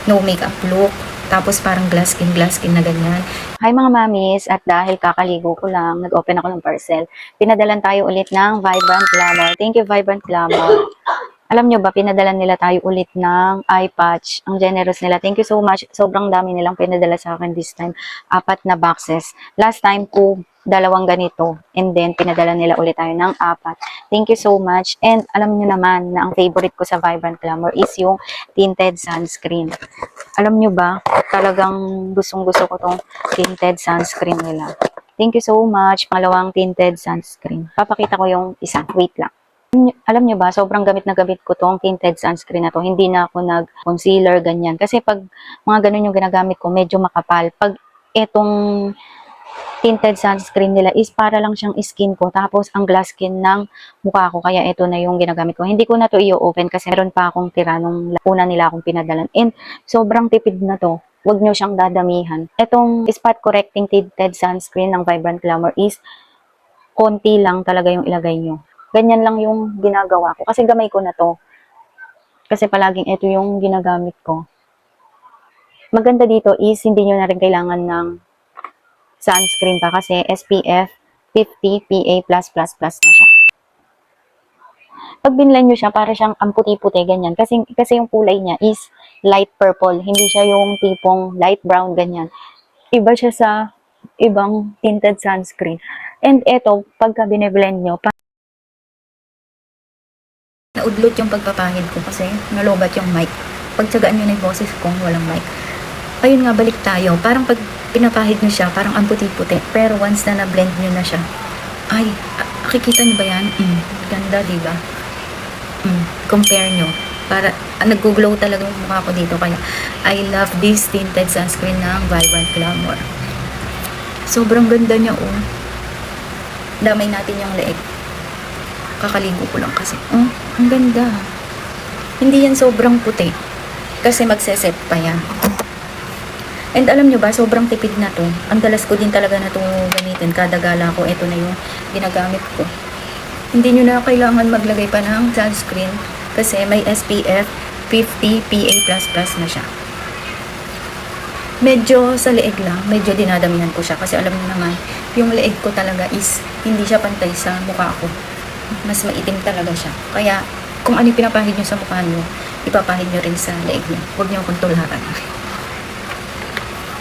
no makeup look. Tapos parang glass skin na ganyan. Hi mga mamis, at dahil kakaligo ko lang, nag-open ako ng parcel. Pinadalan tayo ulit ng Vibrant Glamour. Thank you, Vibrant Glamour. Alam nyo ba, pinadala nila tayo ulit ng eye patch. Ang generous nila. Thank you so much. Sobrang dami nilang pinadala sa akin this time. 4 na boxes. Last time ko, 2 ganito. And then, pinadala nila ulit tayo ng 4. Thank you so much. And alam nyo naman na ang favorite ko sa Vibrant Glamour is yung tinted sunscreen. Alam nyo ba, talagang gustong-gusto ko tong tinted sunscreen nila. Thank you so much. Pangalawang tinted sunscreen. Papakita ko yung isa. Wait lang. Alam nyo ba, sobrang gamit na gamit ko tong tinted sunscreen na to. Hindi na ako nag-concealer, ganyan. Kasi pag mga ganun yung ginagamit ko, medyo makapal. Pag etong tinted sunscreen nila is para lang siyang skin ko. Tapos ang glass skin ng mukha ko. Kaya ito na yung ginagamit ko. Hindi ko na to i-open kasi meron pa akong tira nung una nila akong pinadalan. And sobrang tipid na to. Huwag nyo siyang dadamihan. Etong spot correcting tinted sunscreen ng Vibrant Glamour is konti lang talaga yung ilagay nyo. Ganyan lang yung ginagawa ko. Kasi gamay ko na to. Kasi palaging ito yung ginagamit ko. Maganda dito is hindi nyo na rin kailangan ng sunscreen pa kasi SPF 50 PA+++ na siya. Pag binlan nyo siya, para siyang ang puti-puti, ganyan. Kasi yung kulay niya is light purple. Hindi siya yung tipong light brown, ganyan. Iba siya sa ibang tinted sunscreen. And ito, pagka bine-blend nyo, naudlot yung pagpapahid ko kasi nalobat yung mic. Pagtsagaan nyo na yung boses kong walang mic. Ayun nga, balik tayo. Parang pag pinapahid nyo siya, parang ang puti-puti. Pero once na na-blend nyo na siya, ay, nakikita nyo ba yan? Ganda, diba? Compare nyo. Para, nag-glow talaga yung mukha ko dito. Kaya, I love this tinted sunscreen ng Vibrant Glamour. Sobrang ganda niya, oh. Damay natin yung leeg. Kakaligo ko lang kasi. Ang ganda. Hindi yan sobrang puti. Kasi magseset pa yan. And alam nyo ba, sobrang tipid na to. Ang dalas ko din talaga na to gamitin. Kada gala ko, ito na yung ginagamit ko. Hindi nyo na kailangan maglagay pa ng sunscreen. Kasi may SPF 50 PA++ na siya. Medyo sa leeg lang, medyo dinadamihan ko siya. Kasi alam nyo naman, yung leeg ko talaga is hindi siya pantay sa mukha ko. Mas maitim talaga siya. Kaya, kung ano yung pinapahid nyo sa mukha nyo, ipapahid nyo rin sa leeg nyo. Huwag nyo akong tularan.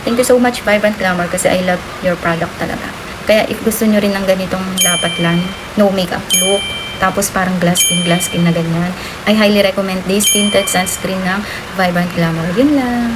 Thank you so much, Vibrant Glamour, kasi I love your product talaga. Kaya, if gusto nyo rin ng ganitong lapatlan, no makeup look, tapos parang glass skin na ganyan, I highly recommend this tinted sunscreen ng Vibrant Glamour. Yun lang.